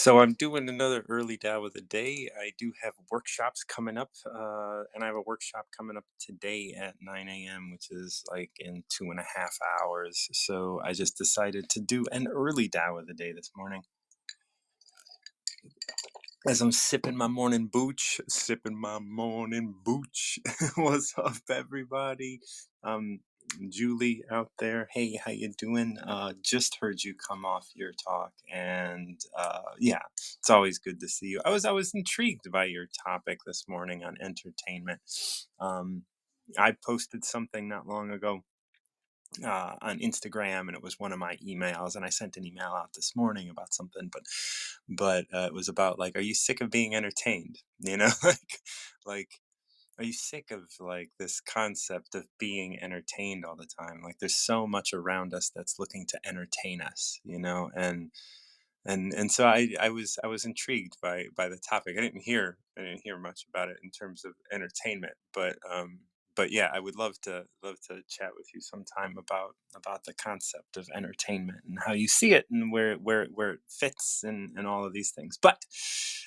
So I'm doing another early Dow of the day. I do have workshops coming up, and I have a workshop coming up today at 9 a.m., which is like in 2.5 hours. So I just decided to do an early Dow of the day this morning. As I'm sipping my morning booch, What's up, everybody? Um, Julie out there, hey, how you doing? Just heard you come off your talk, and yeah, it's always good to see you. I was intrigued by your topic this morning on entertainment. Um, I posted something not long ago on Instagram, and it was one of my emails, and I sent an email out this morning about something, but it was about like, are you sick of being entertained? Like, are you sick of like this concept of being entertained all the time? Like, there's so much around us that's looking to entertain us, and so I was intrigued by the topic. I didn't hear much about it in terms of entertainment, but yeah, I would love to chat with you sometime about the concept of entertainment and how you see it and where it fits and all of these things. But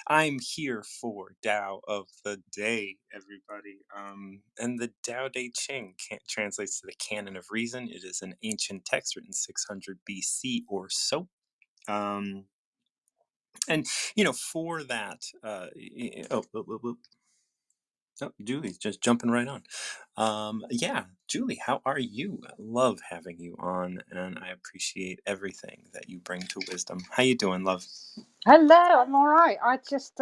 I'm here for Tao of the Day, everybody. And the Tao Te Ching translates to the canon of reason. It is an ancient text written 600 BC or so. Um, and for that, Julie's just jumping right on. Yeah, Julie, how are you? I love having you on, and I appreciate everything that you bring to wisdom. How you doing, love? Hello, I'm all right. I just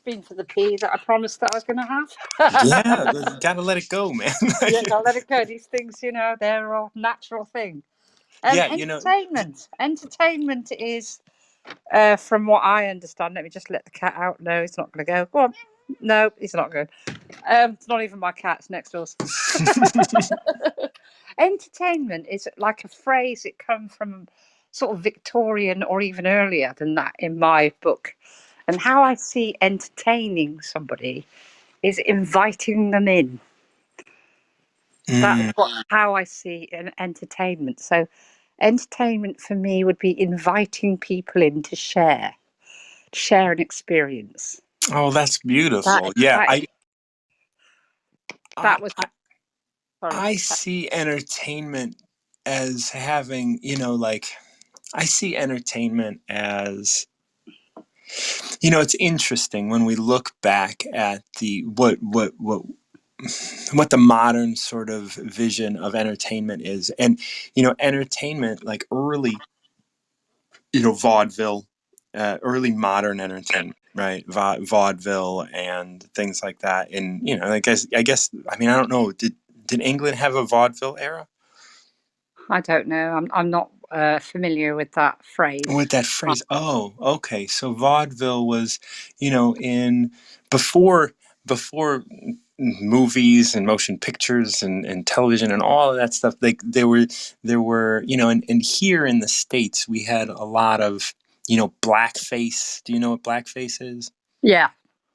been for the pee that I promised that I was going to Yeah, have. gotta let it go, man. Yeah, I'll let it go. These things, they're a natural thing. Yeah, Entertainment is, from what I understand. Let me just let the cat out. No, it's not going to go. Go on. No, it's not going. It's not even my cat. It's next door. Entertainment is like a phrase. It comes from sort of Victorian or even earlier than that in my book. And how I see entertaining somebody is inviting them in. Mm. How I see an entertainment. So, entertainment for me would be inviting people in to share an experience. Oh, that's That beautiful. Yeah, that I, that was I sorry. I see entertainment as having, like I see entertainment as, it's interesting when we look back at the what the modern sort of vision of entertainment is. And entertainment, like early, vaudeville, early modern entertainment, right? Vaudeville and things like that. And I guess I mean, I don't know, did England have a vaudeville era? I don't know. I'm not familiar with that phrase. With that phrase? Oh, okay. So vaudeville was, in before movies and motion pictures and television and all of that stuff. Like there were, and here in the States we had a lot of, blackface. Do you know what blackface is? Yeah,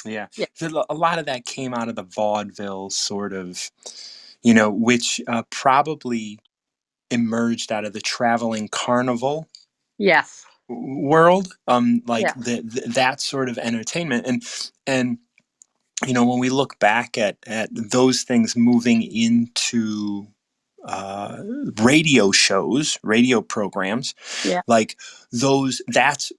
Yeah. yeah, So a lot of that came out of the vaudeville sort of, which probably emerged out of the traveling carnival yes, world, like yeah, that sort of entertainment. And when we look back at those things moving into uh, radio shows, radio programs, yeah, like those, that's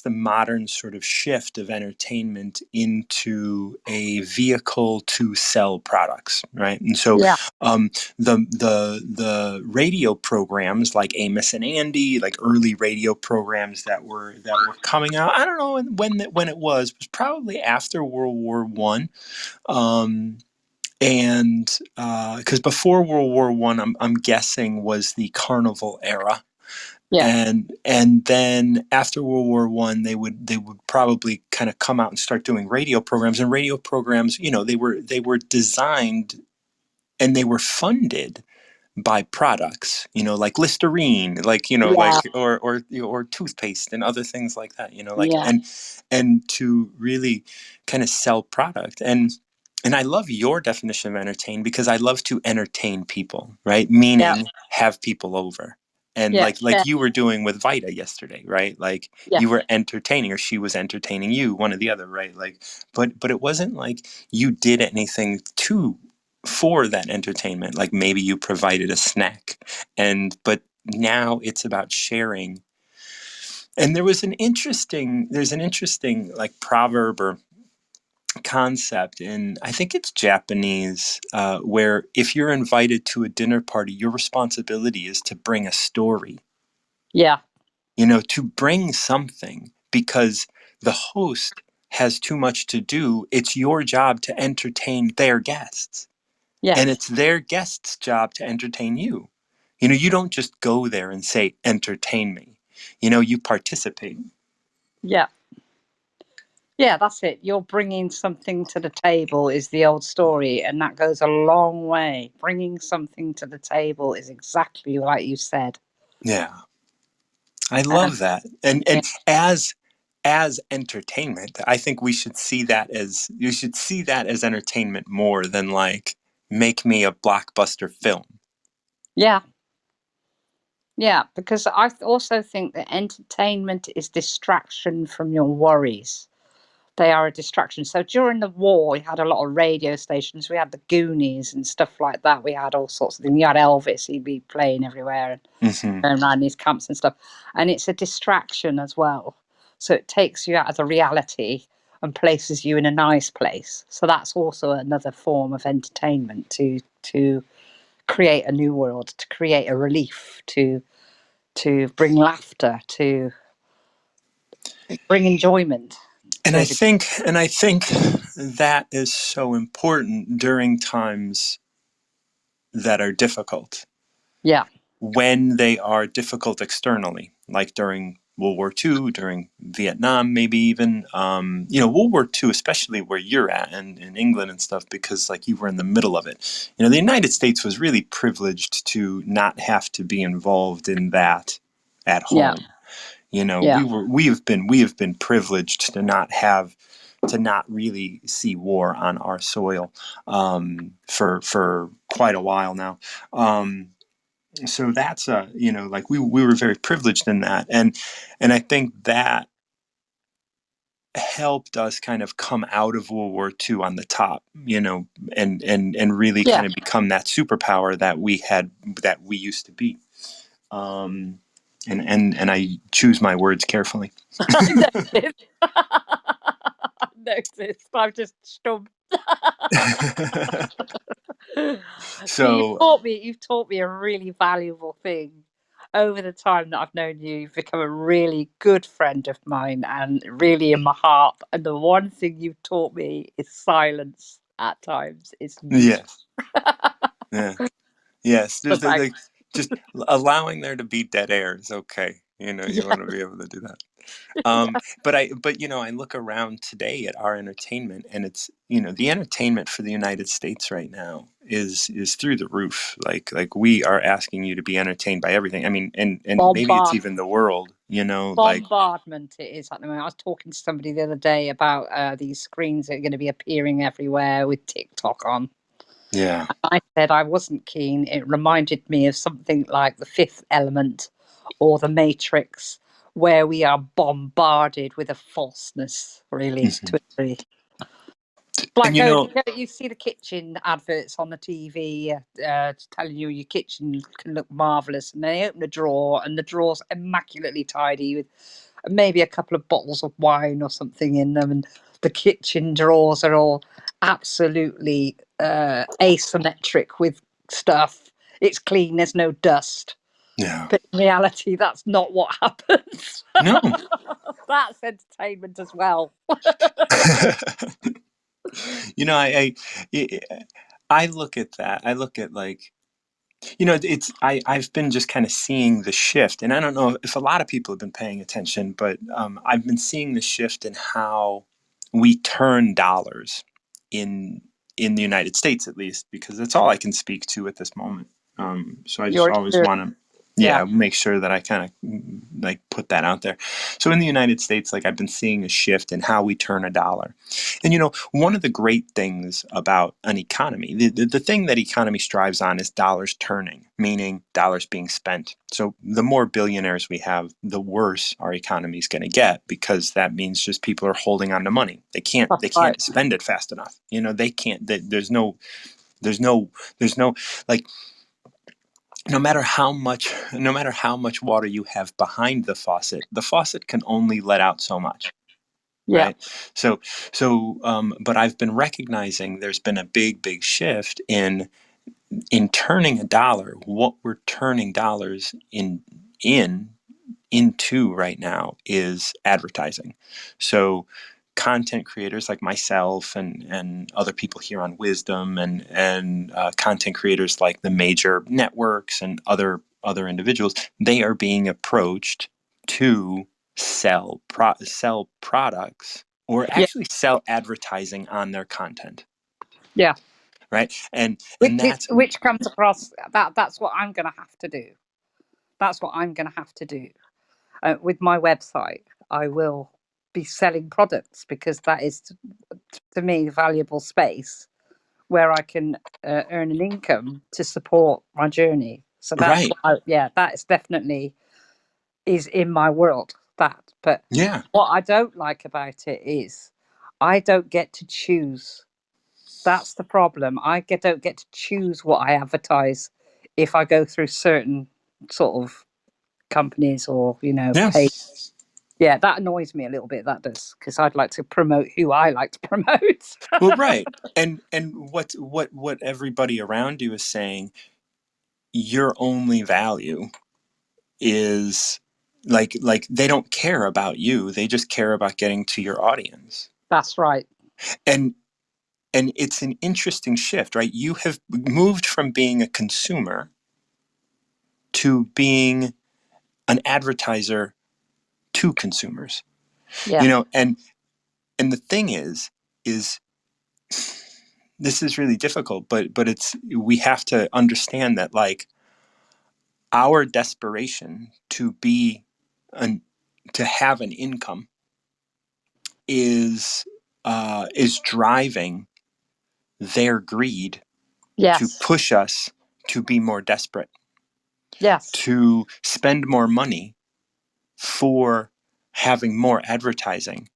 the modern sort of shift of entertainment into a vehicle to sell products, right? And so yeah, um, the radio programs like Amos and Andy, like early radio programs that were coming out, I don't know when it was probably after World War I. And because before World War I, I'm guessing was the carnival era, yeah, and then after World War I, they would probably kind of come out and start doing radio programs. And radio programs, they were designed and they were funded by products, like Listerine, like yeah, or toothpaste and other things like that, like yeah, and to really kind of sell product. And I love your definition of entertain because I love to entertain people, right? yeah, Meaning have people over. and Yeah. like Yeah. you were doing with Vita yesterday, right? Like Yeah. you were entertaining, or she was entertaining you, one or the other, right? Like, but it wasn't like you did anything to for that entertainment. Like maybe you provided a snack, and but now it's about sharing. And there's an interesting like proverb or concept in, I think it's Japanese, where if you're invited to a dinner party, your responsibility is to bring a story, Yeah. to bring something, because the host has too much to do. It's your job to entertain their guests, and Yes. it's their guests' job to entertain you. You don't just go there and say, entertain me. You participate. Yeah. Yeah, that's it. You're bringing something to the table is the old story, and that goes a long way. Bringing something to the table is exactly like you said. Yeah. I And love that. And as entertainment, I think we should see that as you should see that as entertainment more than like make me a blockbuster film. yeah, yeah, because also think that entertainment is distraction from your worries. They are a distraction. So during the war, we had a lot of radio stations. We had the Goonies and stuff like that. We had all sorts of things. You had Elvis; he'd be playing everywhere and Hmm. going around these camps and stuff. And it's a distraction as well. So it takes you out of the reality and places you in a nice place. So that's also another form of entertainment to create a new world, to create a relief, to bring laughter, to bring enjoyment And to I a degree. think and I think that is so important during times that are difficult, Yeah, when they are difficult externally, like during World War II, during Vietnam, maybe even, World War II, especially where you're at and in England and stuff, because like you were in the middle of it. The United States was really privileged to not have to be involved in that at yeah, home. yeah, We have been privileged to not really see war on our soil, for quite a while now. So that's like we were very privileged in that, and I think that helped us kind of come out of World War II on the top, and really yeah. kind of become that superpower that we used to be. um and I choose my words carefully. I noticed. I noticed. I'm just stumped. So So you've taught me a really valuable thing. Over the time that I've known you, you've become a really good friend of mine and really in my heart. And the one thing you've taught me is silence at times. It's useful. yes, yeah, yes, So there's thanks. like just allowing there to be dead air is okay. You Yeah, want to be able to do that. But I look around today at our entertainment, and it's the entertainment for the United States right now is through the roof. Like we are asking you to be entertained by everything. I mean, and maybe it's bombard even the world. Like bombardment it is at the moment. I was talking to somebody the other day about these screens that are going to be appearing everywhere with TikTok on. yeah, I said I wasn't keen. It reminded me of something like The Fifth Element or The Matrix, where we are bombarded with a falseness, really, mhm. to a degree. Like And you see the kitchen adverts on the TV, telling you your kitchen can look marvelous, and they open a drawer, and the drawer's immaculately tidy with maybe a couple of bottles of wine or something in them, and the kitchen drawers are all absolutely asymmetric with stuff. It's clean, there's no dust. yeah, But in reality, that's not what happens. no. That's entertainment as well. I look at that. I look at like I've been just kind of seeing the shift, and I don't know if a lot of people have been paying attention, but I've been seeing the shift in how we turn dollars in in the United States, at least, because that's all I can speak to at this moment. So I just Your always experience, want to, yeah, yeah, make sure that I kind of like put that out there. So in the United States, like I've been seeing a shift in how we turn a dollar. And one of the great things about an economy, the thing that economy strives on is dollars turning, meaning dollars being spent. So the more billionaires we have, the worse our economy is going to get, because that means just people are holding on to money. They can't That's they right. can't spend it fast enough. They can't. There's no there's no like no matter how much water you have behind the faucet can only let out so much, Yeah. right? So but I've been recognizing there's been a big shift in turning a dollar. What we're turning dollars in into right now is advertising. So content creators like myself and other people here on Wisdom, and content creators like the major networks and other individuals, they are being approached to sell products, or Yeah. actually sell advertising on their content, Yeah. right? And Which that's which comes across that that's what I'm going to have to do. That's what I'm going to have to do with my website. I will be selling products because that is to me a valuable space where I can earn an income to support my journey. So that's right. what yeah, that is definitely is in my world. That, but Yeah. what I don't like about it is I don't get to choose. That's the problem. Don't get to choose what I advertise if I go through certain sort of companies or Yeah. pay. Yeah, that annoys me a little bit. That does, because I'd like to promote who I like to promote. Well, right. And what everybody around you is saying, your only value is, like they don't care about you. They just care about getting to your audience. That's right. And and it's an interesting shift, right? You have moved from being a consumer to being an advertiser to consumers. Yeah. And the thing is this is really difficult, but it's we have to understand that, like, our desperation an to have an income is driving their greed to Yes. push us to be more desperate, Yes. to spend more money for having more advertising.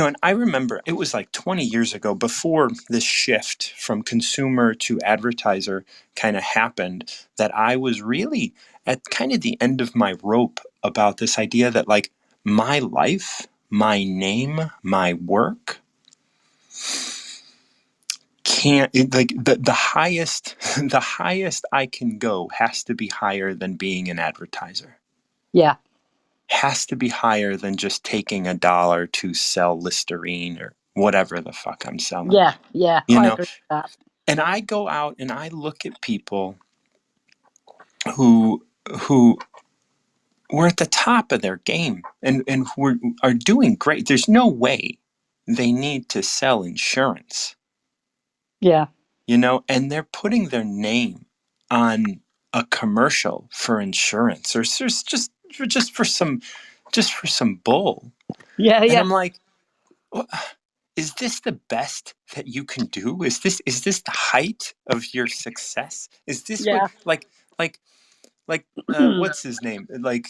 And I remember it was like 20 years ago, before this shift from consumer to advertiser kind of happened, that I was really at kind of the end of my rope about this idea that, like, my life, my name, my work can't like the highest the highest I can go has to be higher than being an advertiser, Yeah. has to be higher than just taking a dollar to sell Listerine or whatever the fuck I'm selling. Yeah. Yeah. You I know, agree with that. and I go out and I look at people who who were at the top of their game, and are doing great. There's no way they need to sell insurance, Yeah. and they're putting their name on a commercial for insurance, or just for some bull. Yeah. And Yeah. I'm like, "Wha- is this the best that you can do? Is this the height of your success? Is this what, Yeah. like what's his name, like,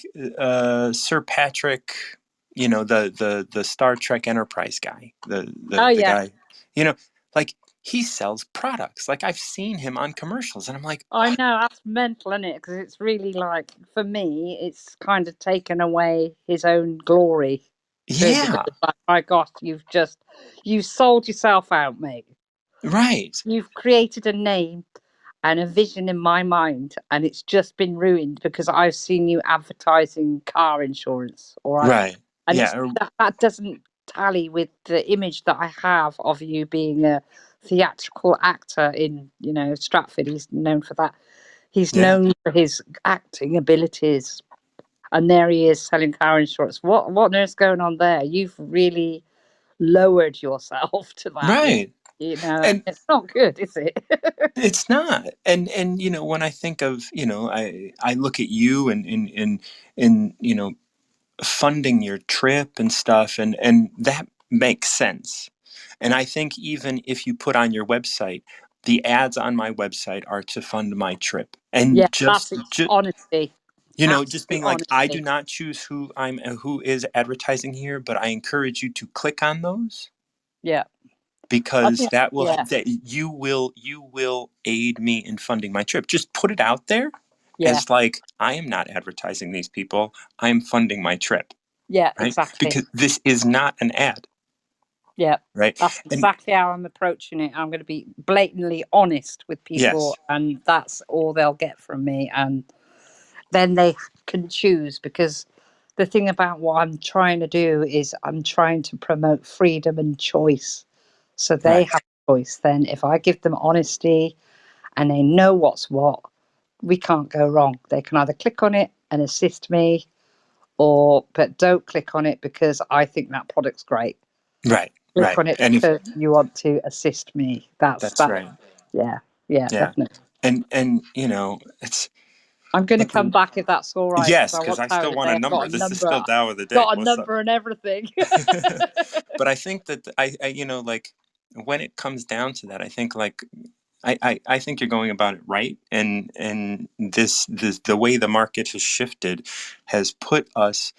Sir Patrick, the Star Trek Enterprise guy, Oh the yeah. guy, you know like, he sells products. Like, I've seen him on commercials, and I'm like, I what? know that's mental, isn't it? Because it's really like for me, it's kind of taken away his own glory. Because Yeah, like, my gosh, you sold yourself out, mate. right, You've created a name and a vision in my mind, and it's just been ruined because I've seen you advertising car insurance, right, and yeah, it's that doesn't tally with the image that I have of you being a theatrical actor in Stratford. He's known for that. He's yeah, known for his acting abilities, and there he is selling car insurance. What on earth's going on there? You've really lowered yourself to that. right. And It's not good, is it? it's not. And when I think of, I look at you, and funding your trip and stuff, and that makes sense. And I think even if you put on your website, the ads on my website are to fund my trip, and Yeah, that's it. just Honesty. just Absolute being like, I do honesty. not choose who is advertising here, but I encourage you to click on those, Yeah. I because think, that will yeah, that you will aid me in funding my trip. Just put it out there yeah, as like, I am not advertising these people, I am funding my trip, yeah, right? exactly. Because this is not an ad, Yeah. right? That's And exactly how I'm approaching it. I'm going to be blatantly honest with people, yes, and that's all they'll get from me. And then they can choose, because the thing about what I'm trying to do is I'm trying to promote freedom and choice. So they right, have choice. Then if I give them honesty and they know what's what, we can't go wrong. They can either click on it and assist me, or but don't click on it because I think that product's great. right, Click right. on it And if because you want to assist me. That's that's that. right, Yeah, yeah, yeah. definitely. And it's I'm going to but come the back if that's all right, because yes, I because want I to tell still you want today a I've got number. a This is number, still Tao of the day. got a What's up? number and everything. But I think that like, when it comes down to that, I think like, I think you're going about it right, and this the way the market has shifted has put us,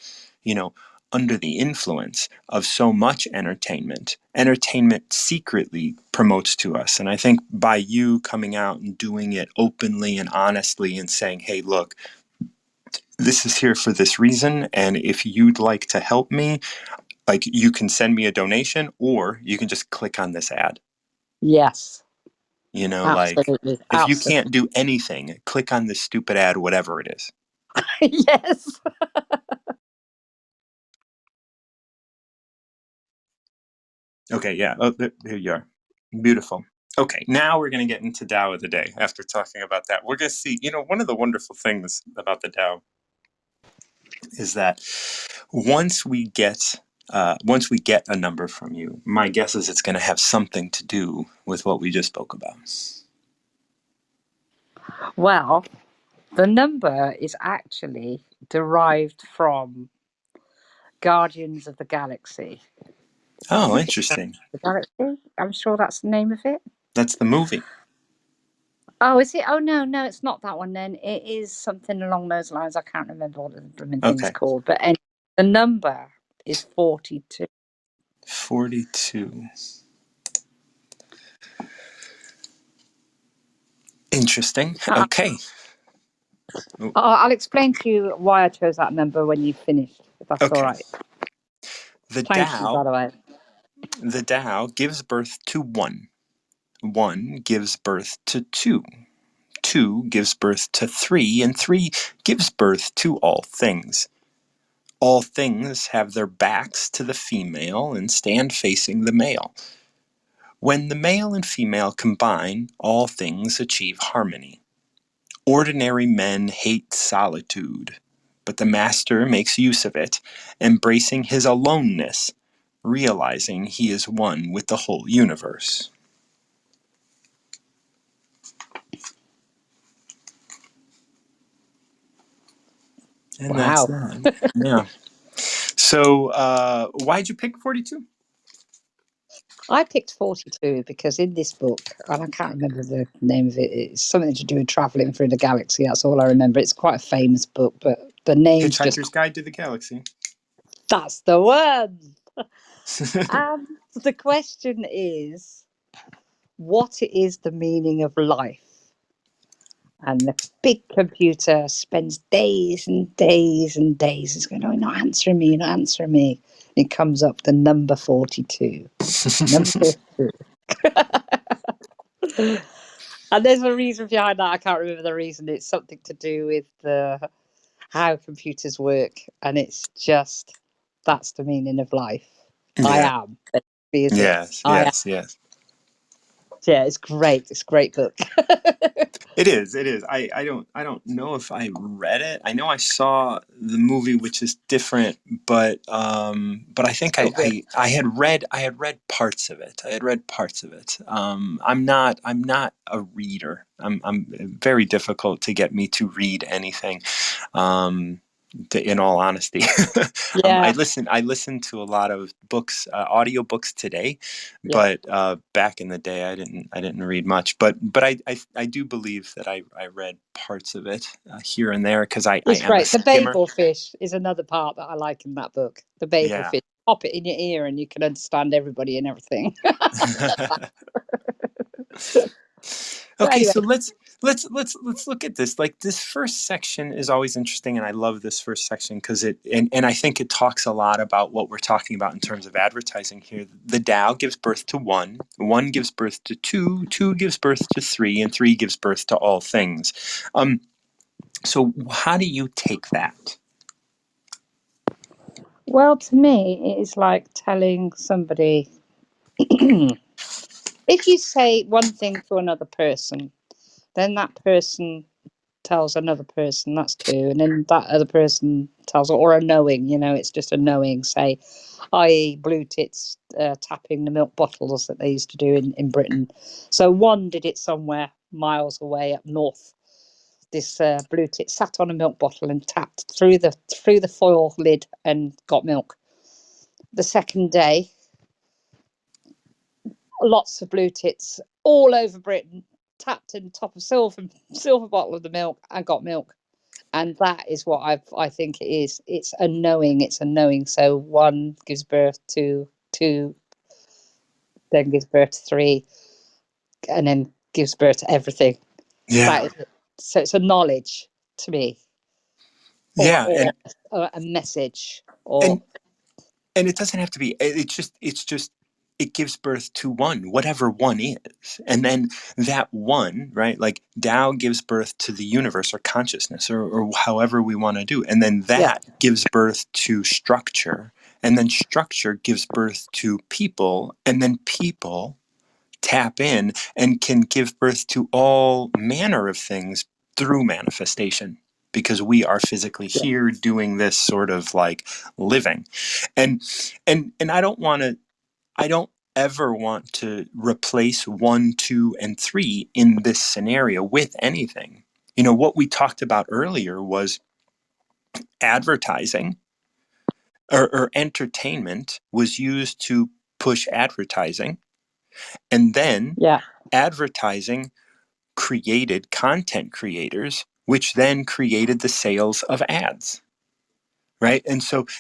you know, under the influence of so much entertainment. Entertainment secretly promotes to us, and I think by you coming out and doing it openly and honestly and saying, "Hey, look, this is here for this reason, and if you'd like to help me, like, you can send me a donation, or you can just click on this ad." Yes, Like, absolutely, if you absolutely. can't do anything, click on this stupid ad, whatever it is. Yes. Okay, yeah. Oh, there you are. Beautiful. Okay, now we're going to get into Tao of the day. After talking about that, we're going to see, one of the wonderful things about the Tao is that once we get once we get a number from you, my guess is it's going to have something to do with what we just spoke about. Well, the number is actually derived from Guardians of the Galaxy. I Oh, think it's interesting. the Galaxy. I'm sure that's the name of it. That's the movie. Oh, is it? Oh, no, no, it's not that one then. It is something along those lines. I can't remember what the blooming thing's Okay. called. But anyway, the number is 42. 42. Interesting. Uh, Okay. Oh, I'll explain to you why I chose that number when you've finished, if that's all okay. right. The Thank you, by Tao, the way. the Tao gives birth to one. One gives birth to two. Two gives birth to three, and three gives birth to all things. All things have their backs to the female and stand facing the male. When the male and female combine, all things achieve harmony. Ordinary men hate solitude, but the master makes use of it, embracing his aloneness, realizing he is one with the whole universe. And that's Wow. that. Yeah. So, why'd you pick 42? I picked 42 because in this book, and I can't remember the name of it, it's something to do with traveling through the galaxy. That's all I remember. It's quite a famous book, but the name's just, Hitchhiker's Guide to the Galaxy. that's the one. The question is, what is the meaning of life? And the big computer spends days and days and days. It's going, oh, you're not answering me, you're not answering me. And it comes up the number 42. Number 42. And there's a reason behind that. I can't remember the reason. It's something to do with how computers work. And it's just, that's the meaning of life. I Yeah. am. Basically, is it? Yes. I am. Yes. Yes. Yeah, it's great. It's a great book. It is. It is. I don't know if I read it. I know I saw the movie, which is different, but I think Oh, good. I had read parts of it. I had read parts of it. I'm not a reader. I'm very difficult to get me to read anything. Um, in all honesty. Yeah, I listen to a lot of books, audio books today, yeah. but back in the day I didn't read much. But I do believe that I read parts of it here and there because I It's am a great. The skimmer. bagel fish is another part that I like in that book. The bagel Yeah. fish. Pop it in your ear and you can understand everybody and everything. But Okay, anyway, so let's look at this. Like this first section is always interesting, and I love this first section because and I think it talks a lot about what we're talking about in terms of advertising here. The Tao gives birth to one, one gives birth to two, two gives birth to three, and three gives birth to all things. Um, so how do you take that? well, to me, it is like telling somebody if you say one thing to another person, then that person tells another person, that's two, and then that other person tells, or a knowing, it's just a knowing, say, i.e., blue tits tapping the milk bottles that they used to do in Britain. So one did it somewhere miles away up north. This blue tit sat on a milk bottle and tapped through the foil lid and got milk. The second day, lots of blue tits all over Britain tapped in the top of silver bottle of the milk and got milk. And that is what I think it is. It's a knowing. It's a knowing. So one gives birth to two, then gives birth to three, and then gives birth to everything. Yeah, That is it. So it's a knowledge to me, or yeah, or a message, or and and it doesn't have to be. It's just it gives birth to one, whatever one is, and then that one, right? Like Tao gives birth to the universe or consciousness, or however we want to do, and then yeah, that gives birth to structure, and then structure gives birth to people, and then people tap in and can give birth to all manner of things through manifestation because we are physically yeah, here doing this sort of like living. and and I don't ever want to replace one, two, and three in this scenario with anything. What we talked about earlier was advertising, or entertainment was used to push advertising, and then yeah, advertising created content creators, which then created the sales of ads, right?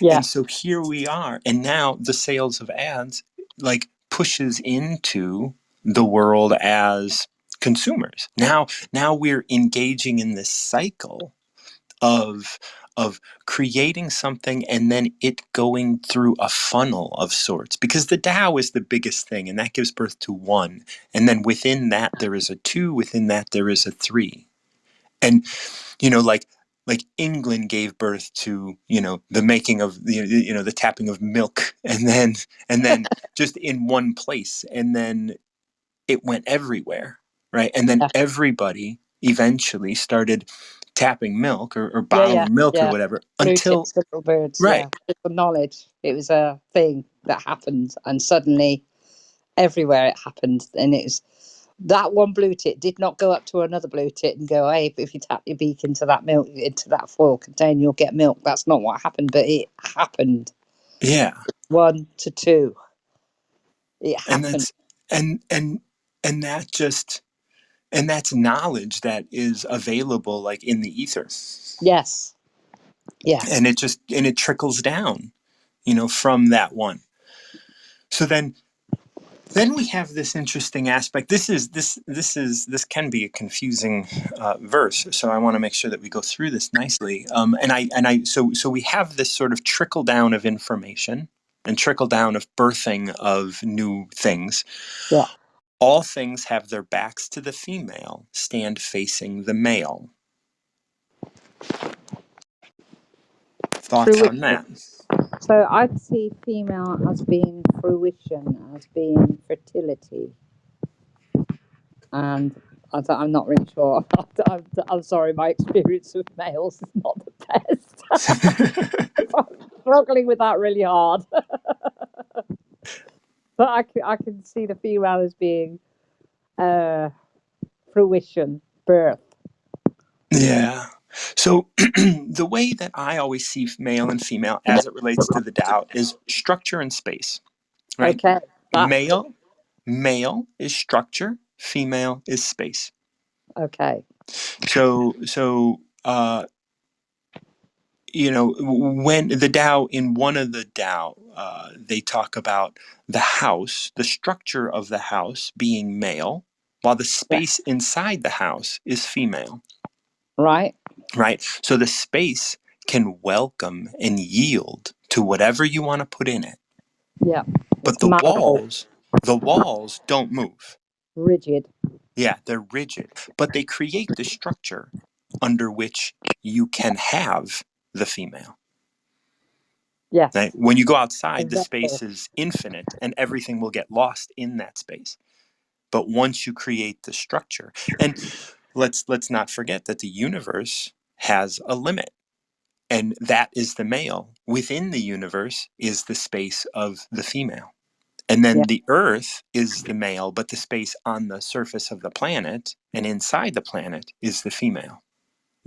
yeah, And so here we are, and now the sales of ads like pushes into the world as consumers. Now we're engaging in this cycle of of creating something and then it going through a funnel of sorts, because the Tao is the biggest thing and that gives birth to one, and then within that there is a two, within that there is a three. And like England gave birth to the making of the tapping of milk, and then just in one place, and then it went everywhere, right? And then yeah, everybody eventually started tapping milk, or yeah, yeah, bottling milk or yeah. whatever Blue until tits, little birds. right. Yeah, it's a knowledge. It was a thing that happened, and suddenly everywhere it happened, and it was that one blue tit did not go up to another blue tit and go, "Hey, if you tap your beak into that milk, into that foil container, you'll get milk." That's not what happened, but it happened. Yeah. One to two, it And happened. that's and and that just and that's knowledge that is available like in the ether, Yes, yes, and it trickles down from that one. So then we have this interesting aspect. This can be a confusing verse, so I want to make sure that we go through this nicely. So we have this sort of trickle down of information and trickle down of birthing of new things. yeah. All things have their backs to the female, stand facing the male. Thoughts on Fruition. that? So I'd see female as being fruition, as being fertility, and I'm not really sure. I'm sorry, my experience with males is not the best. I'm struggling with that really hard. But I can see the female as being uh, fruition, birth. Yeah. So the way that I always see male and female as it relates to the Tao is structure and space, right? Okay. That's Male, male is structure, female is space. okay. So when the Tao, in one of the Tao, they talk about the house, the structure of the house being male, while the Yeah. space inside the house is female, Right. right? So the space can welcome and yield to whatever you want to put in it, Yeah. but It's malleable, the walls don't move. rigid. Yeah, they're rigid, but they create the structure under which you can have the female. Right? Yes. When you go A outside, the vessel. space is infinite and everything will get lost in that space. But once you create the structure, and let's not forget that the universe has a limit, and that is the male. Within the universe is the space of the female. And Yeah. then the earth is the male, but the space on the surface of the planet and inside the planet is the female.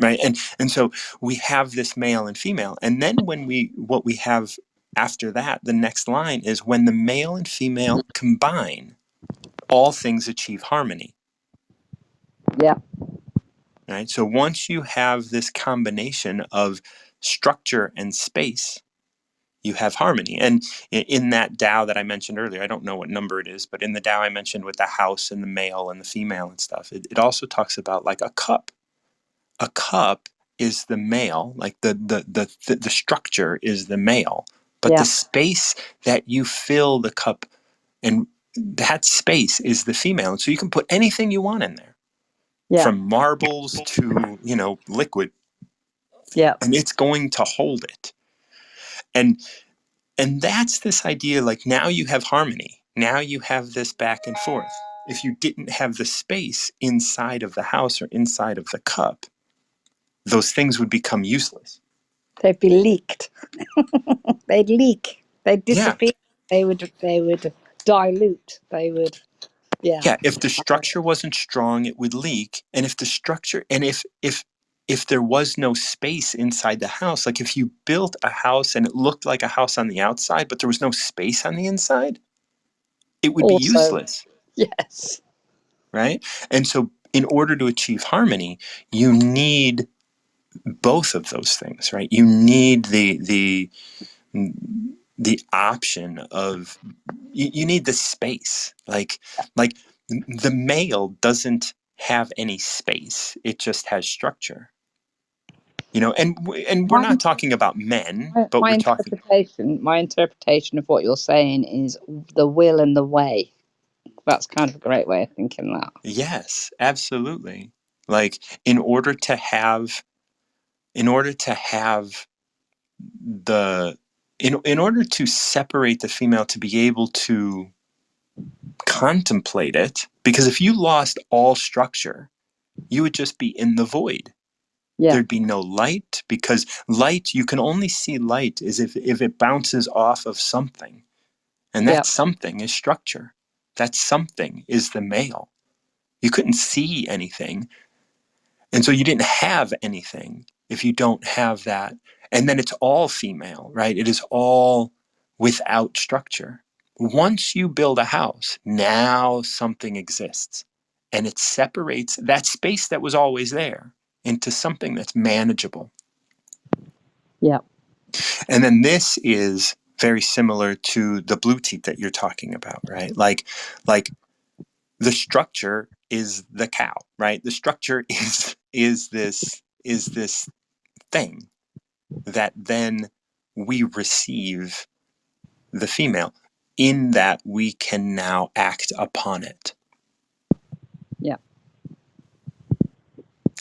Right. And so we have this male and female. And then what we have after that, the next line is when the male and female combine, all things achieve harmony. Yeah. Right. So once you have this combination of structure and space, you have harmony. And in that Tao that I mentioned earlier, I don't know what number it is, but in the Tao I mentioned with the house and the male and the female and stuff, it also talks about like a cup. A cup is the male, like the structure is the male, but the Yeah. space that you fill the cup, and that space is the female. And so you can put anything you want in there, Yeah. from marbles to, liquid, Yeah. and it's going to hold it. And that's this idea, like, now you have harmony. Now you have this back and forth. If you didn't have the space inside of the house or inside of the cup, those things would become useless. They'd be leaked. They'd leak. They'd Yeah. disappear. They would dilute. They would. Yeah. Yeah, if the structure wasn't strong, it would leak. And if the structure and if there was no space inside the house, like if you built a house and it looked like a house on the outside, but there was no space on the inside, it would be Also. useless, Yes. right? And so in order to achieve harmony, you need both of those things, right? You need the option of you need the space, like the male doesn't have any space, it just has structure, and we're My not talking about men, my, but my we're talking. interpretation. My interpretation of what you're saying is the will and the way. That's kind of a great way of thinking that. Yes, absolutely. Like, in order to have the in order to separate the female, to be able to contemplate it, because if you lost all structure, you would just be in the void. Yeah. There'd be no light, because light, you can only see light as if it bounces off of something. And Yeah. that something is structure. That something is the male. You couldn't see anything. And so you didn't have anything if you don't have that. And then it's all female, right? It is all without structure. Once you build a house, now something exists. And it separates that space that was always there into something that's manageable. Yeah. And then this is very similar to the blue teeth that you're talking about, right? Like the structure is the cow, right? The structure is this thing that then we receive the female, in that we can now act upon it. Yeah.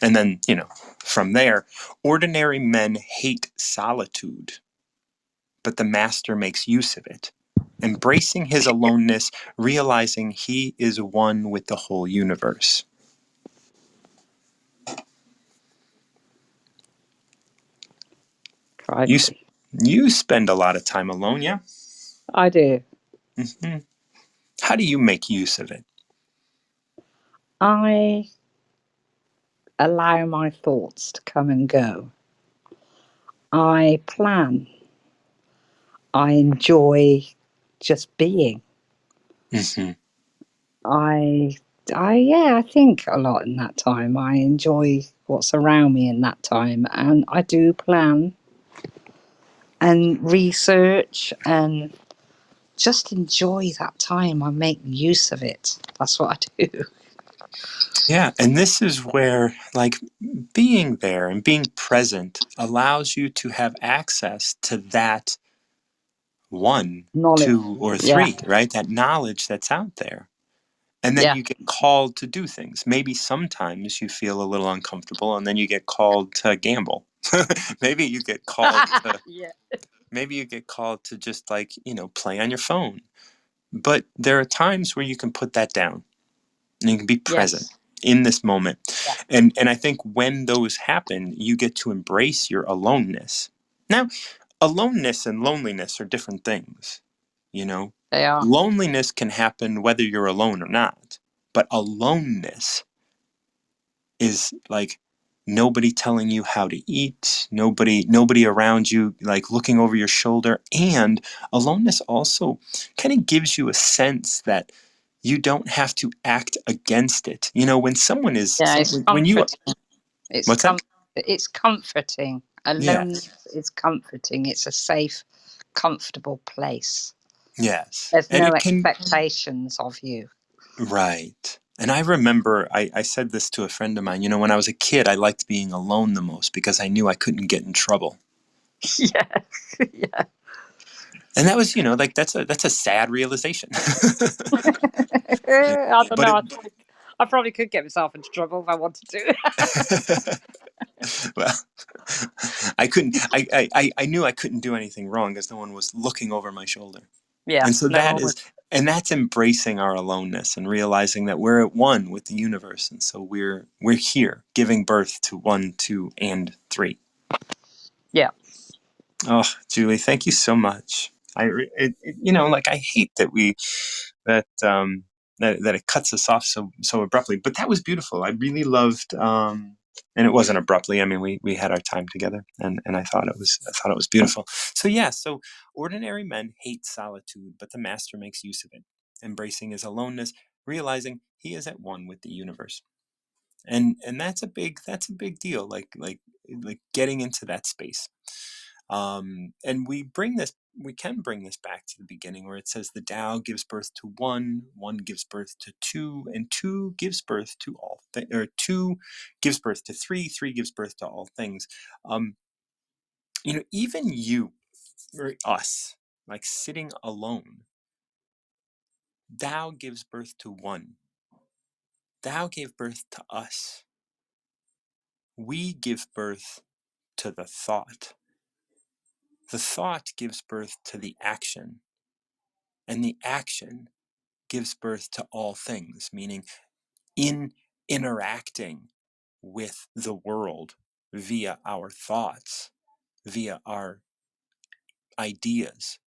And then, from there, ordinary men hate solitude, but the master makes use of it, embracing his aloneness, realizing he is one with the whole universe. You Crikey. you spend a lot of time alone, yeah? I do. Hmm. How do you make use of it? I allow my thoughts to come and go. I plan. I enjoy just being. Hmm. I yeah, I think a lot in that time. I enjoy what's around me in that time, and I do plan and research and just enjoy that time. I make use of it. That's what I do. Yeah, and this is where, like, being there and being present allows you to have access to that one, Knowledge. two, or Yeah. three, right? That knowledge that's out there. And then Yeah. you get called to do things. Maybe sometimes you feel a little uncomfortable and then you get called to gamble. maybe you get called to Yeah. maybe you get called to just, like, play on your phone. But there are times where you can put that down and you can be present Yes. in this moment. Yeah. And I think when those happen, you get to embrace your aloneness. Now, aloneness and loneliness are different things, you know. They are. Loneliness can happen whether you're alone or not, but aloneness is like nobody telling you how to eat, nobody around you, like, looking over your shoulder. And aloneness also kind of gives you a sense that you don't have to act against it. When someone is Yeah. some It's when you comforting. It's what's that? com. It's comforting. Alone Yes. is comforting. It's a safe, comfortable place. Yes. There's And no it can. expectations of you. Right. And I remember I said this to a friend of mine. When I was a kid, I liked being alone the most because I knew I couldn't get in trouble. Yeah. Yeah. And that was, like, that's a sad realization. You I don't but know. it I probably could get myself into trouble if I wanted to. well, I couldn't I knew I couldn't do anything wrong because no one was looking over my shoulder. Yeah. And so No one would. that's embracing our aloneness and realizing that we're at one with the universe. And so we're here giving birth to one, two, and three. Yeah. Oh, Julie, thank you so much. Like, I hate that that that it cuts us off so abruptly, but that was beautiful. I really loved, and it wasn't abruptly. I mean, we had our time together, and I thought it was beautiful. So yeah, so ordinary men hate solitude, but the master makes use of it, embracing his aloneness, realizing he is at one with the universe. And that's a big deal, like getting into that space. And we can bring this back to the beginning where it says the Tao gives birth to one, one gives birth to two, and two gives birth to or two gives birth to three, three gives birth to all things. um Even you or us, like, sitting alone, Tao gives birth to one. Tao gave birth to us. We give birth to the thought. The thought gives birth to the action, and the action gives birth to all things, meaning in interacting with the world via our thoughts, via our ideas,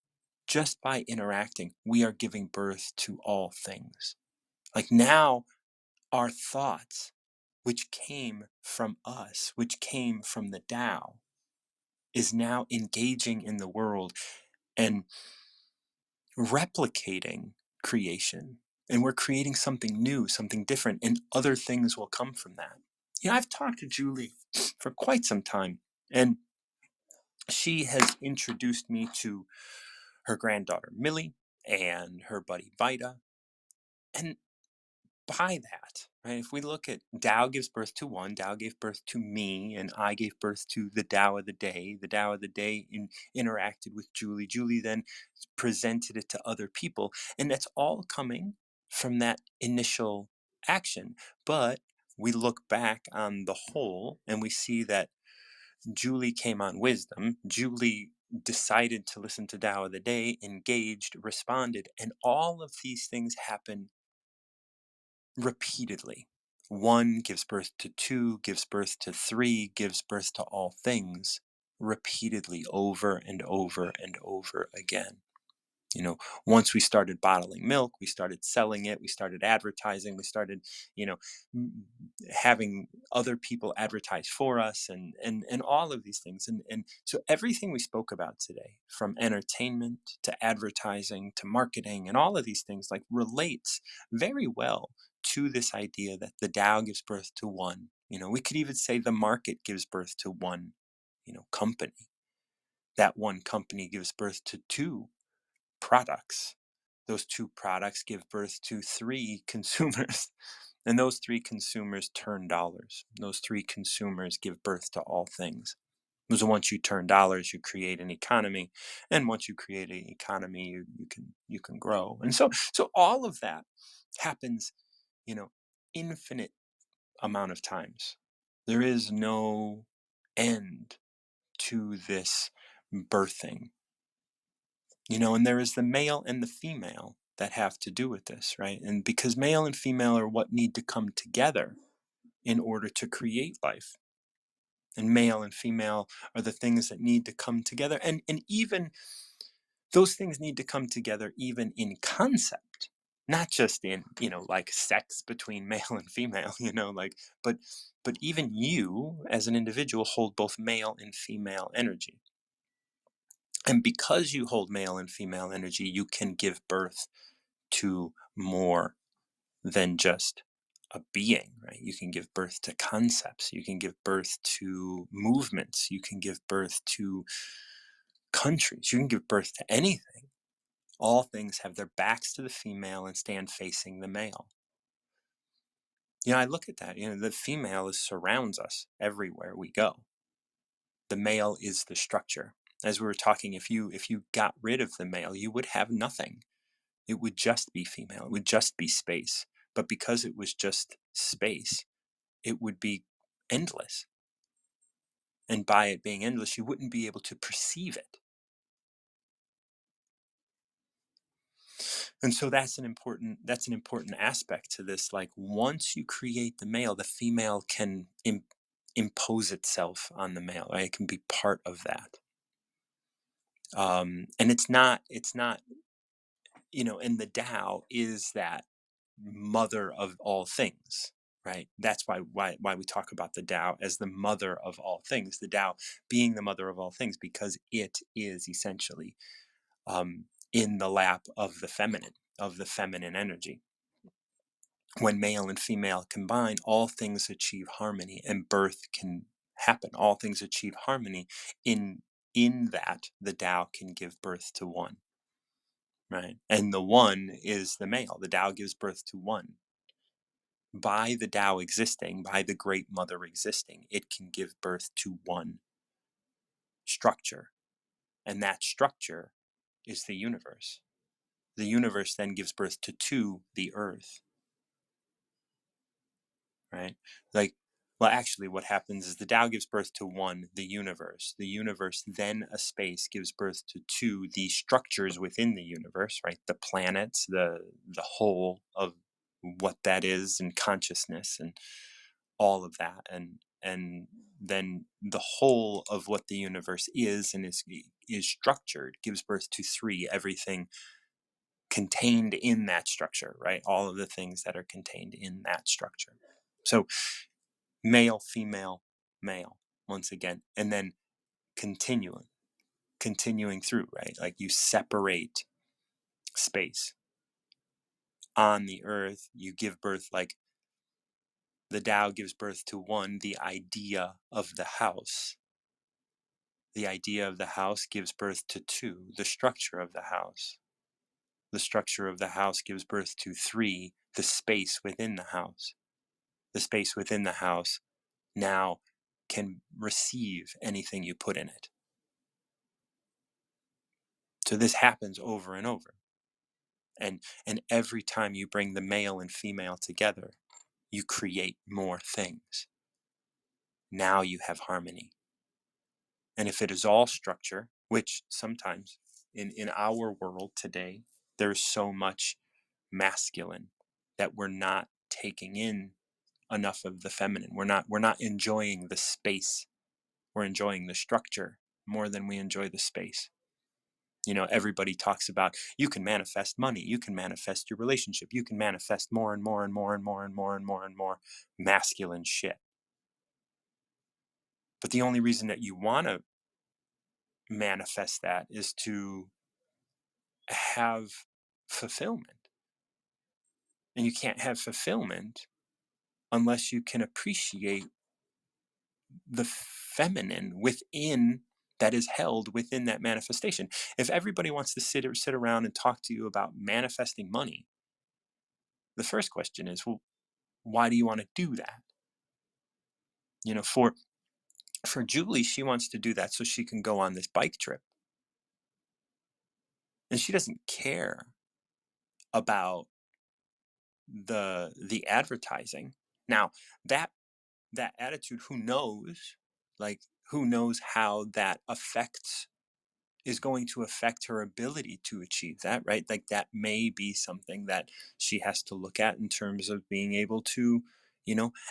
just by interacting, we are giving birth to all things. Like, now, our thoughts, which came from us, which came from the Tao, is now engaging in the world and replicating creation. And we're creating something new, something different, and other things will come from that. I've talked to Julie for quite some time, and she has introduced me to her granddaughter Millie and her buddy Vida. And by that, right, if we look at Tao gives birth to one, Tao gave birth to me, and I gave birth to the Tao of the day. The Tao of the day interacted with Julie. Julie then presented it to other people. And that's all coming from that initial action. But we look back on the whole and we see that Julie came on wisdom. Julie decided to listen to Tao of the day, engaged, responded, and all of these things happen repeatedly. One gives birth to two, gives birth to three, gives birth to all things repeatedly, over and over and over again. You know, once we started bottling milk, we started selling it, we started advertising, we started, you know, having other people advertise for us, and all of these things. And so everything we spoke about today, from entertainment to advertising to marketing and all of these things, like, relates very well to this idea that the Tao gives birth to one. You know, we could even say the market gives birth to one, company. That one company gives birth to two products. Those two products give birth to three consumers. And those three consumers turn dollars. Those three consumers give birth to all things. Because once you turn dollars, you create an economy, and once you create an economy, you can grow. And so all of that happens, you know, infinite amount of times. There is no end to this birthing. And there is the male and the female that have to do with this, right? And because male and female are what need to come together in order to create life. And male and female are the things that need to come together. And even those things need to come together even in concept, not just in, like sex between male and female, but even you as an individual hold both male and female energy. And because you hold male and female energy, you can give birth to more than just a being, right? You can give birth to concepts, you can give birth to movements, you can give birth to countries, you can give birth to anything. All things have their backs to the female and stand facing the male. I look at that, the female surrounds us everywhere we go. The male is the structure. As we were talking, if you got rid of the male, you would have nothing. It would just be female. It would just be space. But because it was just space, it would be endless. And by it being endless, you wouldn't be able to perceive it. And so that's an important aspect to this. Like, once you create the male, the female can impose itself on the male, right? It can be part of that. And it's not, and the Tao is that mother of all things, right? That's why we talk about the Tao as the mother of all things, the Tao being the mother of all things, because it is essentially in the lap of the feminine energy. When male and female combine, all things achieve harmony, and birth can happen. All things achieve harmony in that the Tao can give birth to one, right? And the one is the male. The Tao gives birth to one. By the Tao existing, by the Great Mother existing, it can give birth to one structure. And that structure is the universe. The universe then gives birth to two, the earth, right? Like, well, actually, what happens is the Tao gives birth to one, the universe. The universe, then a space, gives birth to two, the structures within the universe, right? The planets, the whole of what that is, and consciousness, and all of that, and then the whole of what the universe is and is structured gives birth to three, everything contained in that structure, right? All of the things that are contained in that structure. So male, female, male, once again, and then continuing through, right? Like, you separate space on the earth, you give birth, like, the Tao gives birth to one, the idea of the house. The idea of the house gives birth to two, the structure of the house. The structure of the house gives birth to three, the space within the house. The space within the house now can receive anything you put in it. So this happens over and over. And every time you bring the male and female together, you create more things. Now you have harmony. And if it is all structure, which sometimes in our world today, there's so much masculine that we're not taking in enough of the feminine. We're not enjoying the space. We're enjoying the structure more than we enjoy the space. Everybody talks about you can manifest money, you can manifest your relationship, you can manifest more and more and more and more and more and more and more masculine shit. But the only reason that you want to manifest that is to have fulfillment. And you can't have fulfillment unless you can appreciate the feminine within that is held within that manifestation. If everybody wants to sit around and talk to you about manifesting money, the first question is, well, why do you want to do that? You know, for Julie, she wants to do that so she can go on this bike trip. And she doesn't care about the advertising. Now, that that attitude, who knows? Like, who knows how that affects is going to affect her ability to achieve that, right? Like, that may be something that she has to look at in terms of being able to,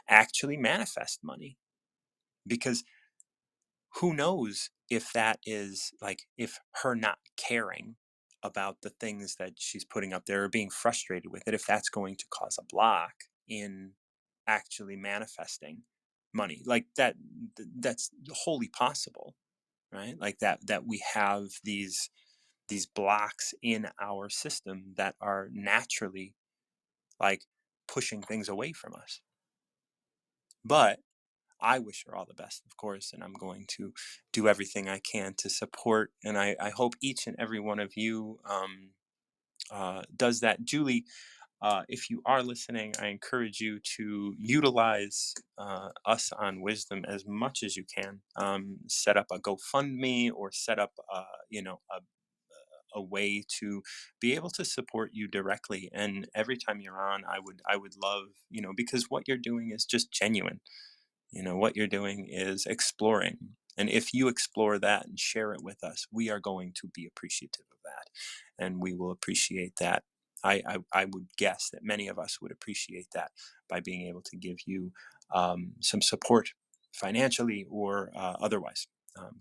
actually manifest money. Because who knows if that is like, if her not caring about the things that she's putting up there or being frustrated with it, if that's going to cause a block in actually manifesting money like that. That's wholly possible, right? Like that we have these blocks in our system that are naturally like pushing things away from us. But I wish her all the best, of course, and I'm going to do everything I can to support. And I hope each and every one of you does that. Julie, if you are listening, I encourage you to utilize us on Wisdom as much as you can. Set up a GoFundMe or set up, a way to be able to support you directly. And every time you're on, I would love, because what you're doing is just genuine. What you're doing is exploring. And if you explore that and share it with us, we are going to be appreciative of that. And we will appreciate that. I would guess that many of us would appreciate that by being able to give you some support financially or otherwise.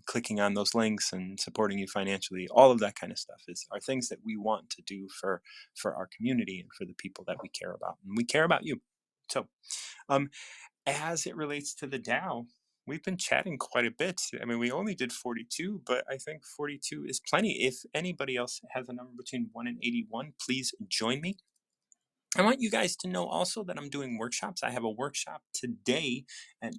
Clicking on those links and supporting you financially, all of that kind of stuff are things that we want to do for our community and for the people that we care about. And we care about you. So, um, as it relates to the DAO, we've been chatting quite a bit. I mean, we only did 42, but I think 42 is plenty. If anybody else has a number between 1 and 81, please join me. I want you guys to know also that I'm doing workshops. I have a workshop today, and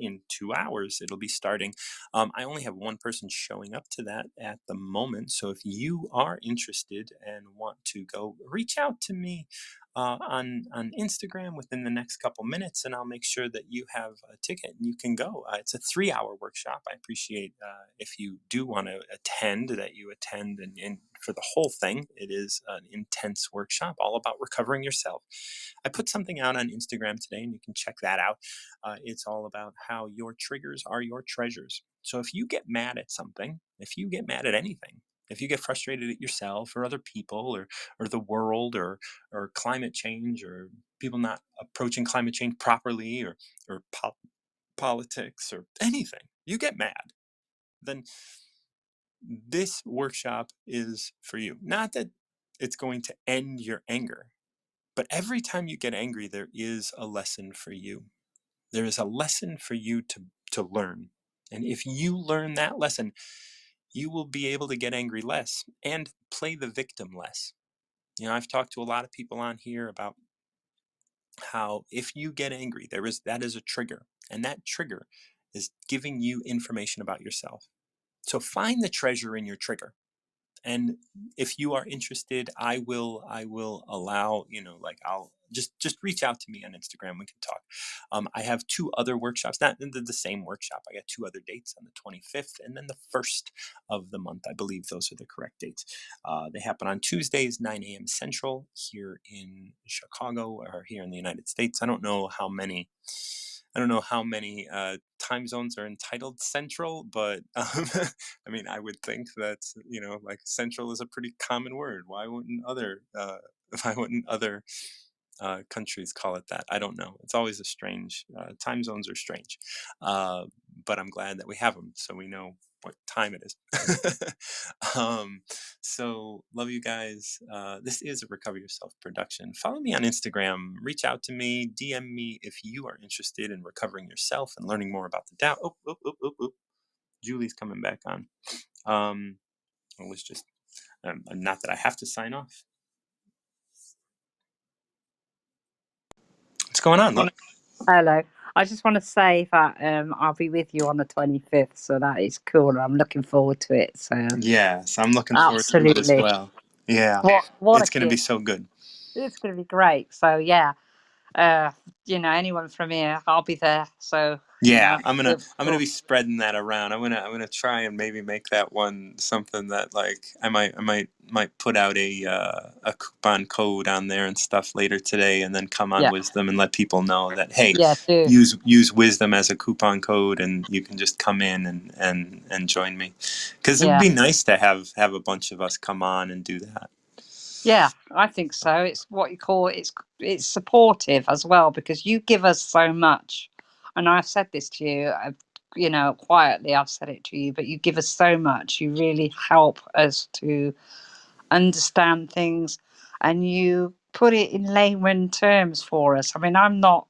in 2 hours it'll be starting. I only have one person showing up to that at the moment, so if you are interested and want to go, reach out to me on Instagram within the next couple minutes, and I'll make sure that you have a ticket and you can go. It's a 3 hour workshop. I appreciate if you do want to attend, that you attend and for the whole thing. It is an intense workshop all about recovering yourself. I put something out on Instagram today, and you can check that out. It's all about how your triggers are your treasures. So if you get mad at something, if you get mad at anything, if you get frustrated at yourself or other people or the world or climate change or people not approaching climate change properly or politics or anything, you get mad, then this workshop is for you. Not that it's going to end your anger, but every time you get angry, there is a lesson for you. There is a lesson for you to learn. And if you learn that lesson, you will be able to get angry less and play the victim less. I've talked to a lot of people on here about how if you get angry, that is a trigger. And that trigger is giving you information about yourself. So find the treasure in your trigger. And if you are interested, I will allow, like, I'll just reach out to me on Instagram. We can talk. I have two other workshops, not the same workshop. I got two other dates on the 25th and then the 1st of the month. I believe those are the correct dates. They happen on Tuesdays, 9 a.m. Central, here in Chicago or here in the United States. I don't know how many time zones are entitled Central, but I mean, I would think that like Central is a pretty common word. Why wouldn't other why wouldn't other countries call it that? I don't know. It's always a strange. Time zones are strange, but I'm glad that we have them, so we know what time it is. um, so love you guys. This is a Recover Yourself production. Follow me on Instagram. Reach out to me. DM me if you are interested in recovering yourself and learning more about the Tao. Oh, oh, oh, oh, oh. Julie's coming back on. It was just not that I have to sign off. What's going on, love? Hello. I just want to say that I'll be with you on the 25th, so that is cool. And I'm looking forward to it. So, Yes, I'm looking forward to it as absolutely. well. Yeah, What a it's going to be gift. so good. It's going to be great. So, yeah, uh, anyone from here, I'll be there. So, Yeah, I'm gonna it'll be I'm gonna cool. be spreading that around. I'm gonna try and maybe make that one something that like I might put out a coupon code on there and stuff later today, and then come on Yeah. Wisdom and let people know that hey, Yeah, do. use Wisdom as a coupon code, and you can just come in and join me, because it would Yeah. be nice to have a bunch of us come on and do that. Yeah, I think so. It's what you call it's supportive as well because you give us so much. And I've said this to you, quietly I've said it to you, but you give us so much. You really help us to understand things and you put it in layman terms for us. I mean, I'm not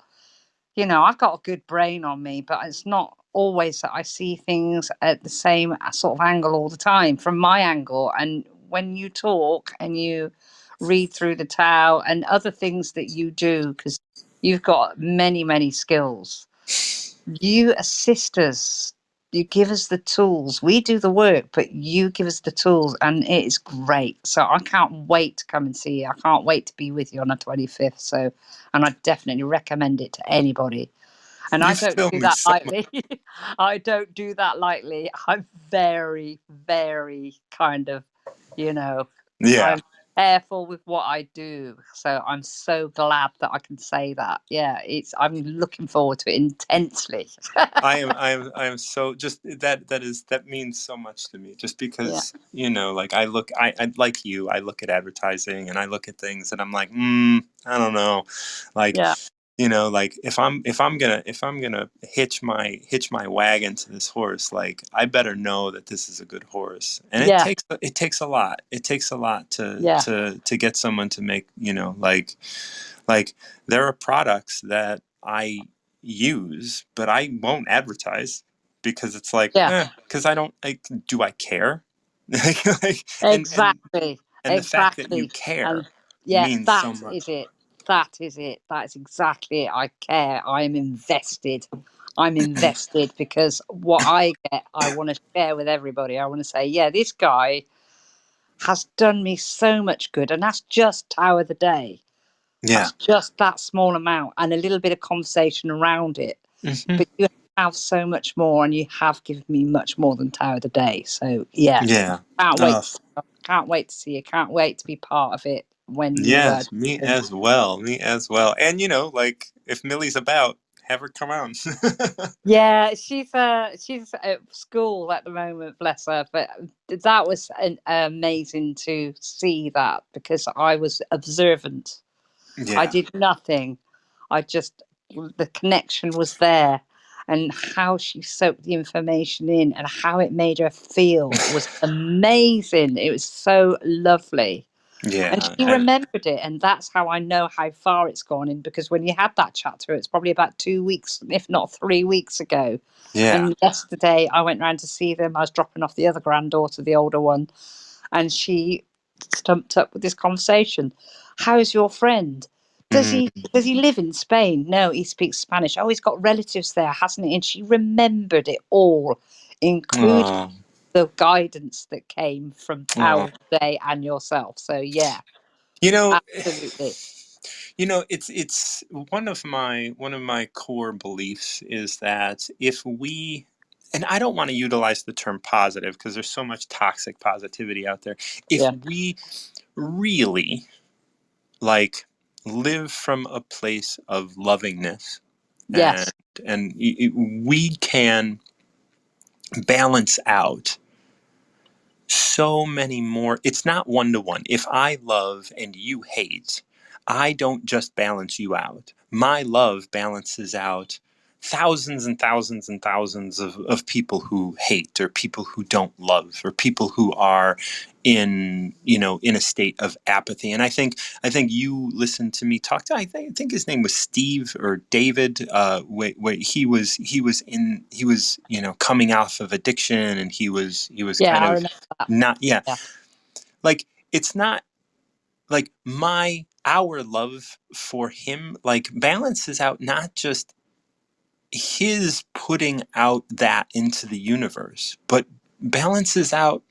I've got a good brain on me, but it's not always that I see things at the same sort of angle all the time from my angle. And when you talk and you read through the Tao and other things that you do, because you've got many, many skills, you assist us. You give us the tools. We do the work, but you give us the tools, and it is great. So I can't wait to come and see you. I can't wait to be with you on the 25th. So, and I definitely recommend it to anybody. And I You don't fill do me that so much. lightly. I don't do that lightly. I'm very, very kind of, you know, Yeah. I'm careful with what I do. So I'm so glad that I can say that. Yeah, I'm looking forward to it intensely. I am so just that means so much to me just Yeah, because like I like you I look at advertising and I look at things and I'm like I don't know like yeah, like if I'm gonna hitch my wagon to this horse, like I better know that this is a good horse, and yeah, it takes a lot to yeah, to get someone to make like there are products that I use, but I won't advertise because it's like, yeah. because I don't like, do I care? like, and and Exactly, and the fact that you exactly. care And yeah, means that so much. is it. That is it. That's exactly it. I care. I am invested. I'm invested because what I get, I want to share with everybody. I want to say, yeah, this guy has done me so much good. And that's just Tower of the Day. Yeah. That's just that small amount and a little bit of conversation around it. Hmm. But you have so much more and you have given me much more than Tower of the Day. So yeah, Yeah. can't wait Oh, to see you. Can't wait to see you. Can't wait to be part of it when you yes, me and as well. Me as well. And like if Millie's about, have her come on. yeah, she's at school at the moment, bless her. But that was amazing to see that because I was observant. I Yeah. did nothing. I just the connection was there, and how she soaked the information in and how it made her feel was amazing. It was so lovely. And Yeah. she remembered it, and that's how I know how far it's gone in. Because when you had that chat to her, it's probably about 2 weeks, if not 3 weeks ago. Yeah. And yesterday, I went round to see them. I was dropping off the other granddaughter, the older one, and she stumped up with this conversation. How's your friend? Does Mm. he does he live in Spain? No, he speaks Spanish. Oh, he's got relatives there, hasn't he? And she remembered it all, including Oh. the guidance that came from Oh. Tower Day and yourself. So yeah, You know, absolutely. it's one of my core beliefs is that if we, and I don't want to utilize the term positive because there's so much toxic positivity out there. If Yeah. we really like live from a place of lovingness, and Yes. we can balance out so many more. It's not one to one. If I love and you hate, I don't just balance you out. My love balances out thousands and thousands and thousands of people who hate, or people who don't love, or people who are in a state of apathy. And I think you listened to me talk to, I think his name was Steve or David, where he was coming off of addiction, and he was Yeah, kind I of remember that. not, yeah, Yeah. like it's not like our love for him like balances out not just his putting out that into the universe, but balances out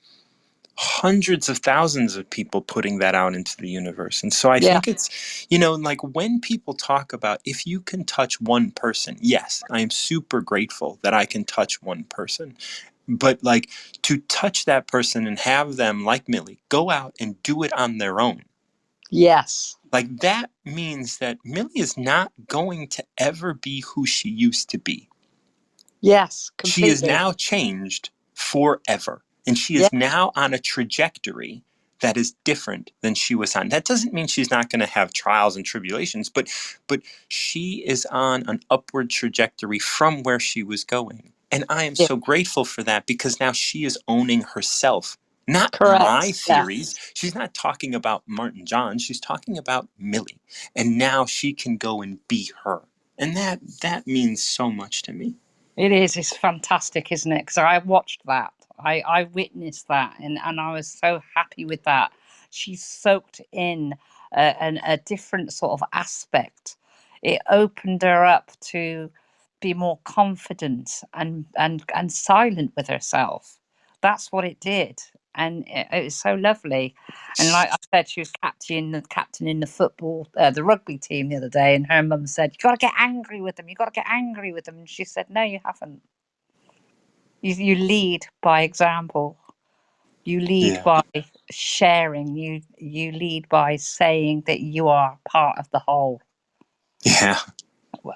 hundreds of thousands of people putting that out into the universe. And so I Yeah. think it's, like when people talk about if you can touch one person, yes, I am super grateful that I can touch one person. But like to touch that person and have them, like Millie, go out and do it on their own. Yes. Like that means that Millie is not going to ever be who she used to be. Yes, She is completely. now changed forever. And she Yeah. is now on a trajectory that is different than she was on. That doesn't mean she's not going to have trials and tribulations, but she is on an upward trajectory from where she was going. And I am Yeah. so grateful for that, because now she is owning herself. Not my Correct. theories. Yes. She's not talking about Martin John. She's talking about Millie. And now she can go and be her. And that means so much to me. It is. It's fantastic, isn't it? Because I watched that. I witnessed that, and I was so happy with that. She soaked in a different sort of aspect. It opened her up to be more confident and silent with herself. That's what it did, and it was so lovely. And like I said, she was captain in the football, the rugby team the other day, and her mum said, "You got to get angry with them. You got to get angry with them." And she said, "No, you haven't. You lead by example. You lead Yeah. by sharing. You lead by saying that you are part of the whole, Yeah.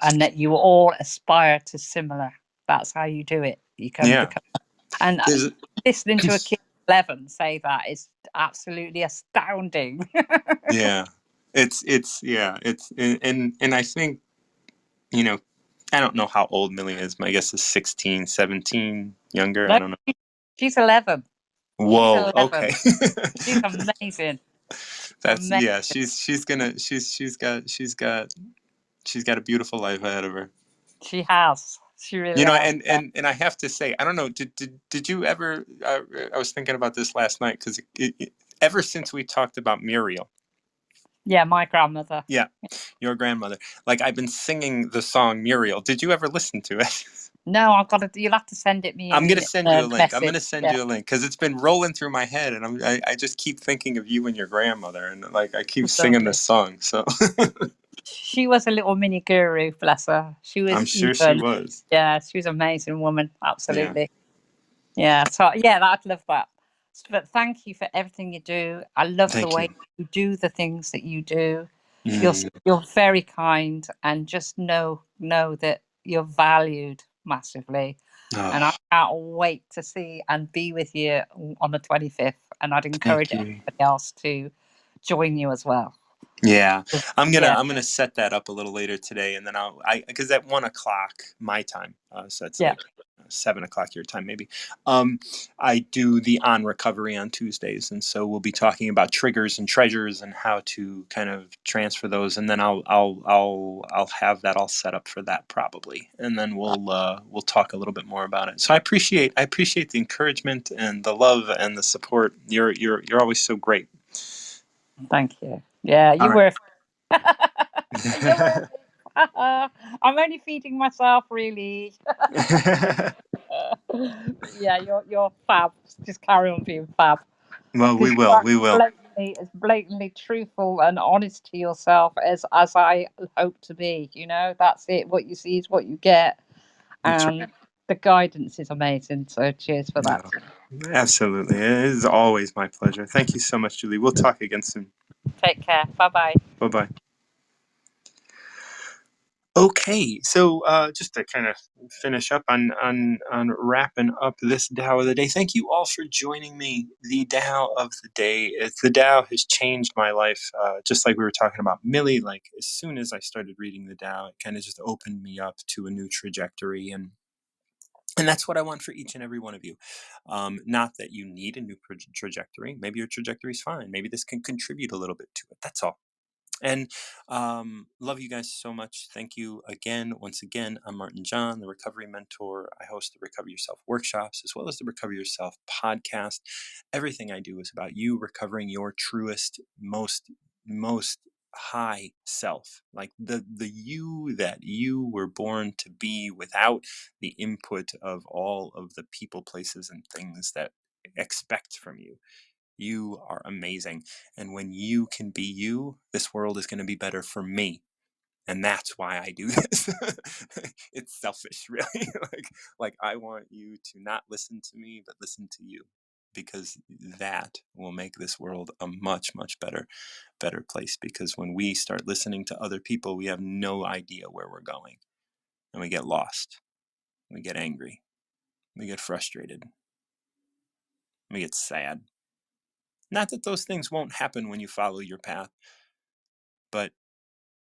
and that you all aspire to similar. That's how you do it. You can Yeah. become." And There's listening to a kid of 11 say that is absolutely astounding. yeah. It's yeah, it's and I think, you know, I don't know how old Millie is. My guess is 16, 17, younger. I No, don't know. she's 11. She's Whoa, 11. okay. She's amazing. That's Amazing. yeah, she's gonna she's got a beautiful life ahead of her. She has. She really You know, has. Yeah. and I have to say, I don't know, did you ever I was thinking about this last night, because ever since we talked about Muriel, Yeah, my grandmother. yeah, your grandmother, like I've been singing the song Muriel. Did you ever listen to it? No, I've got to. You'll have to send it me I'm gonna in send you a link. I'm message. gonna send Yeah, you a link because it's been rolling through my head, and I just keep thinking of you and your grandmother, and like I keep it's singing this lovely. song. So She was a little mini guru, bless her. She I'm was sure she even. was. Yeah, she was an amazing woman. Yeah. Absolutely. Yeah. So yeah, I'd love that. But thank you for everything you do. I love the Thank way you. you do the things that you do. Mm. You're very kind, and just know that you're valued massively. And I Oh, can't wait to see and be with you on the 25th. And I'd encourage thank you. everybody else to join you as well. Yeah, Yeah, I'm gonna set that up a little later today, and then I because at 1 o'clock my time, so that's yeah, like 7 o'clock your time maybe. Um, I do the on recovery on Tuesdays, and so we'll be talking about triggers and treasures and how to kind of transfer those, and then I'll have that all set up for that probably, and then we'll talk a little bit more about it. So I appreciate the encouragement and the love and the support. You're always so great. thank you. Yeah, All you're right. worth you're worth it. I'm only feeding myself, really. Yeah, you're fab. Just carry on being fab. Well, we Because you will. are We will. as blatantly truthful and honest to yourself as I hope to be. That's it. What you see is what you get, That's right. and the guidance is amazing. So cheers for No, that. absolutely. It is always my pleasure. Thank you so much, Julie. We'll talk again soon. Take care. Bye bye. Bye bye. Okay, so just to kind of finish up on wrapping up this Tao of the day. Thank you all for joining me. The Tao of the day. The Tao has changed my life. Just like we were talking about Millie. Like as soon as I started reading the Tao, it kind of just opened me up to a new trajectory, and that's what I want for each and every one of you. Not that you need a new trajectory. Maybe your trajectory is fine. Maybe this can contribute a little bit to it. That's all. And love you guys so much. Thank you again. Once again, I'm Martin John, the recovery mentor. I host the Recover Yourself workshops as well as the Recover Yourself podcast. Everything I do is about you recovering your truest, most high self, like the you that you were born to be without the input of all of the people, places, and things that expect from you. You are amazing. And when you can be you, this world is going to be better for me. And that's why I do this. It's selfish, really. like I want you to not listen to me, but listen to you. Because that will make this world a much, much better place. Because when we start listening to other people, we have no idea where we're going. And we get lost. We get angry. We get frustrated. We get sad. Not that those things won't happen when you follow your path, but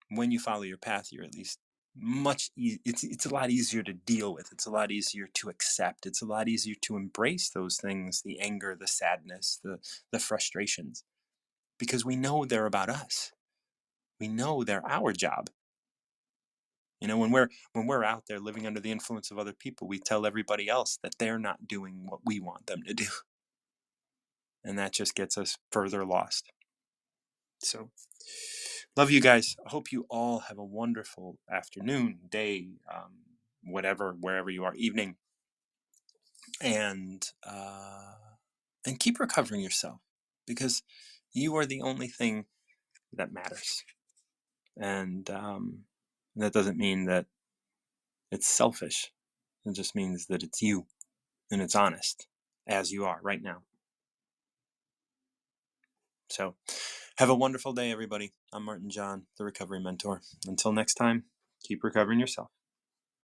when you follow your path, you're at least it's a lot easier to deal with. It's a lot easier to accept. It's a lot easier to embrace those things, the anger, the sadness, the frustrations, because we know they're about us. We know they're our job. When we're out there living under the influence of other people, we tell everybody else that they're not doing what we want them to do. And that just gets us further lost. So love you guys. I hope you all have a wonderful afternoon, day, whatever, wherever you are, evening, and keep recovering yourself, because you are the only thing that matters. And that doesn't mean that it's selfish. It just means that it's you and it's honest as you are right now. So have a wonderful day, everybody. I'm Martin John, the recovery mentor. Until next time, keep recovering yourself.